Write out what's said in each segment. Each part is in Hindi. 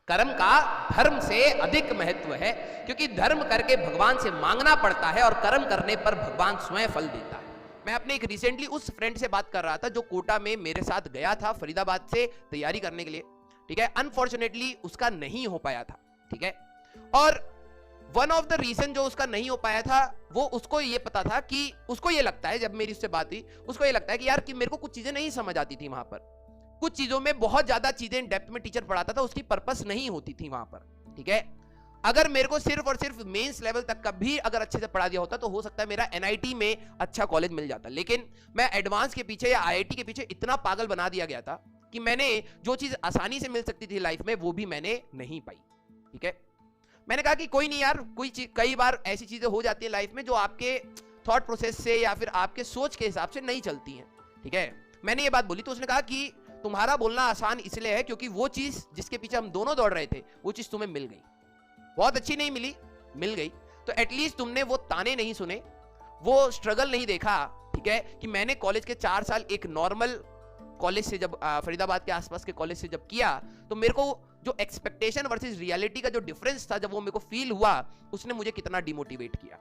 कर्म का धर्म से अधिक महत्व है, क्योंकि धर्म करके भगवान से मांगना पड़ता है और कर्म करने पर भगवान स्वयं फल देता है। मैं अपने एक रिसेंटली उस फ्रेंड से बात कर रहा था जो कोटा में मेरे साथ गया था फरीदाबाद से तैयारी करने के लिए, ठीक है। अनफॉर्चुनेटली उसका नहीं हो पाया था, ठीक है। और वन ऑफ द रीजन जो उसका नहीं हो पाया था, वो उसको ये पता था कि उसको ये लगता है, जब मेरी उससे बात हुई, उसको ये लगता है कि यार कि मेरे को कुछ चीजें नहीं समझ आती थी वहां पर, कुछ चीजों में बहुत ज्यादा चीजें डेप्थ में टीचर पढ़ाता था, उसकी पर्पस नहीं होती थी वहां पर, ठीक है। अगर मेरे को सिर्फ और सिर्फ मेंस लेवल तक का भी अगर अच्छे से पढ़ा दिया होता तो हो सकता है मेरा एनआईटी में अच्छा कॉलेज मिल जाता, लेकिन मैं एडवांस के पीछे या आईआईटी के पीछे इतना पागल बना दिया गया था कि मैंने जो चीज आसानी से मिल सकती थी लाइफ में वो भी मैंने नहीं पाई, ठीक है। मैंने कहा कि कोई नहीं यार, कई बार ऐसी चीजें हो जाती है लाइफ में जो आपके थॉट प्रोसेस से या फिर आपके सोच के हिसाब से नहीं चलती हैं, ठीक है। मैंने ये बात बोली तो उसने कहा कि तुम्हारा बोलना आसान इसलिए है क्योंकि वो चीज जिसके पीछे हम दोनों दौड़ रहे थे वो चीज तुम्हें मिल गई, बहुत अच्छी नहीं मिली, मिल गई, तो एटलीस्ट तुमने वो ताने नहीं सुने, वो स्ट्रगल नहीं देखा, ठीक है। कि मैंने कॉलेज के 4 साल एक नॉर्मल कॉलेज से जब फरीदाबाद के आसपास के कॉलेज से जब किया तो मेरे को जो एक्सपेक्टेशन वर्सेस रियलिटी का जो डिफरेंस था, जब वो मेरे को फील हुआ, उसने मुझे कितना डिमोटिवेट किया।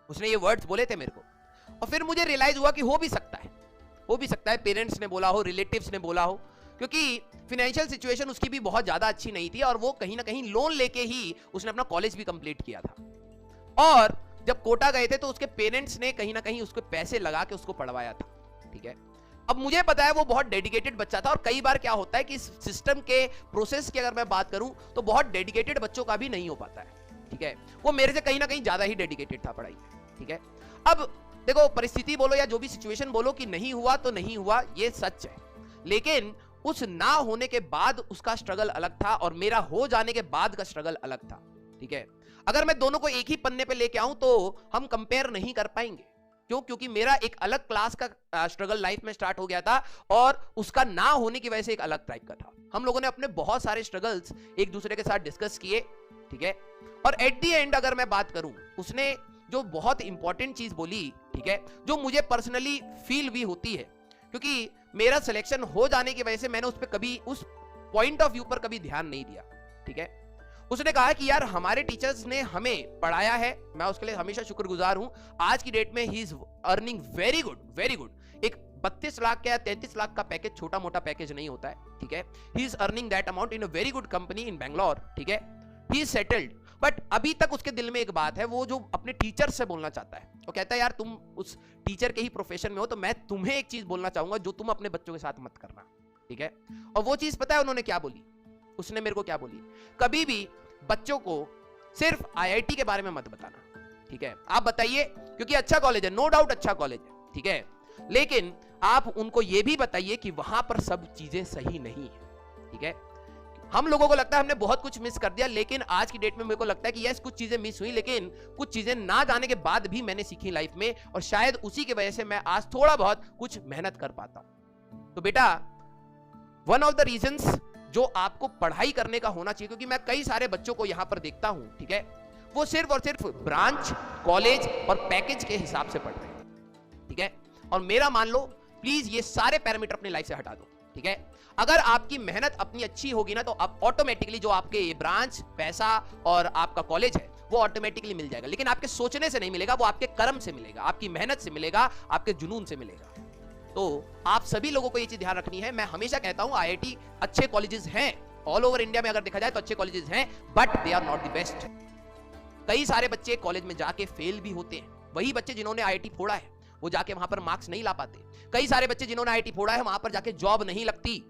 उसने ये वर्ड्स बोले थे मेरे को और फिर मुझे रियलाइज हुआ कि हो भी सकता है, हो भी सकता है पेरेंट्स ने बोला हो, रिलेटिव्स ने बोला हो, क्योंकि फाइनेंशियल सिचुएशन उसकी भी बहुत ज्यादा अच्छी नहीं थी और वो कहीं ना कहीं लोन लेके ही उसने अपना कॉलेज भी कंप्लीट किया था। और जब कोटा गए थे तो उसके पेरेंट्स ने कहीं ना कहीं उसको पैसे लगा के उसको पढ़वाया था, ठीक है। अब मुझे पता है वो बहुत डेडिकेटेड बच्चा था और कई बार क्या होता है कि इस सिस्टम के प्रोसेस की अगर मैं बात करूं तो बहुत डेडिकेटेड बच्चों का भी नहीं हो पाता है, ठीक है। वो मेरे से कहीं ना कहीं ज्यादा ही डेडिकेटेड था पढ़ाई में, ठीक है। अब देखो, परिस्थिति बोलो या जो भी सिचुएशन बोलो कि नहीं हुआ तो नहीं हुआ, ये सच है, लेकिन उस ना होने के बाद उसका स्ट्रगल अलग था और मेरा हो जाने के बाद का स्ट्रगल अलग था, ठीक है। अगर मैं दोनों को एक ही पन्ने पे लेके आऊं तो हम कंपेयर नहीं कर पाएंगे। क्यों? क्योंकि मेरा एक अलग क्लास का स्ट्रगल लाइफ में स्टार्ट हो गया था और उसका ना होने की वजह से एक अलग टाइप का था। हम लोगों ने अपने बहुत सारे स्ट्रगल्स एक दूसरे के साथ डिस्कस किए, ठीक है। और एट द एंड अगर मैं बात करूं, उसने जो बहुत इंपॉर्टेंट चीज बोली, ठीक है, जो मुझे पर्सनली फील भी होती है, क्योंकि मेरा सिलेक्शन हो जाने की वजह से मैंने उस पर कभी, उस पॉइंट ऑफ व्यू पर कभी ध्यान नहीं दिया, ठीक है। उसने कहा कि यार हमारे टीचर्स ने हमें पढ़ाया है, मैं उसके लिए हमेशा शुक्रगुजार हूं। आज की डेट में he is earning very good, very good. एक 32 लाख या 33 लाख का पैकेज छोटा मोटा पैकेज नहीं होता है, ठीक है। He is earning that amount in a very good company इन बैंगलोर, ठीक है। ही इज सेटल्ड, बट अभी तक उसके दिल में एक बात है, वो जो अपने टीचर से बोलना चाहता है। वो कहता है यार तुम उस टीचर के ही प्रोफेशन में हो तो मैं तुम्हें एक चीज बोलना चाहूंगा जो तुम अपने बच्चों के साथ मत करना, ठीक है। और वो चीज पता है उन्होंने क्या बोली? उसने मेरे को क्या बोली? कभी भी बच्चों को सिर्फ आईआईटी के बारे में मत बताना, ठीक है। आप बताइए, क्योंकि अच्छा कॉलेज है, नो डाउट अच्छा कॉलेज है, ठीक है, लेकिन आप उनको यह भी बताइए कि वहां पर सब चीजें सही नहीं है, ठीक है। हम लोगों को लगता है हमने बहुत कुछ मिस कर दिया, लेकिन आज की डेट में मेरे को लगता है कि यस कुछ चीजें मिस हुई, लेकिन कुछ चीजें ना जाने के बाद भी मैंने सीखी लाइफ में, और शायद उसी की वजह से मैं आज थोड़ा बहुत कुछ मेहनत कर पाता हूं। तो बेटा, वन ऑफ द रीजंस जो आपको पढ़ाई करने का होना चाहिए, क्योंकि मैं कई सारे बच्चों को यहां पर देखता हूं, ठीक है, वो सिर्फ और सिर्फ ब्रांच, कॉलेज और पैकेज के हिसाब से पढ़ रहे हैं, ठीक है। और मेरा मान लो, प्लीज ये सारे पैरामीटर अपनी लाइफ से हटा दो, ठीक है। अगर आपकी मेहनत अपनी अच्छी होगी ना तो आप ऑटोमेटिकली जो आपके ये ब्रांच, पैसा और आपका कॉलेज है वो ऑटोमेटिकली मिल जाएगा, लेकिन आपके सोचने से नहीं मिलेगा, वो आपके कर्म से मिलेगा, आपकी मेहनत से मिलेगा, आपके जुनून से मिलेगा। तो आप सभी लोगों को ये चीज ध्यान रखनी है। मैं हमेशा कहता हूं आईआईटी अच्छे कॉलेजेस हैं, ऑल ओवर इंडिया में अगर देखा जाए तो अच्छे कॉलेजेस हैं, but they are not the best. कई सारे बच्चे कॉलेज में जाके फेल भी होते हैं, वही बच्चे जिन्होंने आईआईटी फोड़ा है वो जाके वहां पर मार्क्स नहीं ला पाते। कई सारे बच्चे जिन्होंने आईआईटी फोड़ा है वहां पर जाके जॉब नहीं लगती।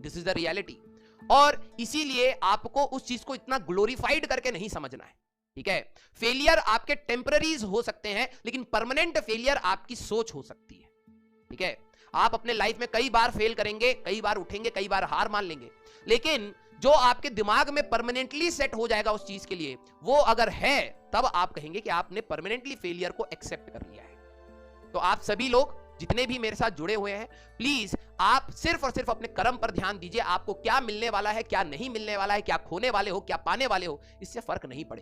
This is the reality. और इसीलिए आपको उस चीज को इतना ग्लोरीफाइड करके नहीं समझना है, ठीक है। फेलियर आपके टेम्पररीज हो सकते हैं, लेकिन परमानेंट फेलियर आपकी सोच हो सकती है, ठीक है। आप अपने लाइफ में कई बार फेल करेंगे, कई बार उठेंगे, कई बार हार मान लेंगे, लेकिन जो आपके दिमाग में परमानेंटली सेट हो जाएगा उस चीज के लिए, वो अगर है तब आप कहेंगे कि आपने परमानेंटली फेलियर को एक्सेप्ट कर लिया है। तो आप सभी लोग जितने भी मेरे साथ जुड़े हुए हैं, प्लीज आप सिर्फ और सिर्फ अपने कर्म पर ध्यान दीजिए। आपको क्या मिलने वाला है, क्या नहीं मिलने वाला है, क्या खोने वाले हो, क्या पाने वाले हो, इससे फर्क नहीं पड़ेगा।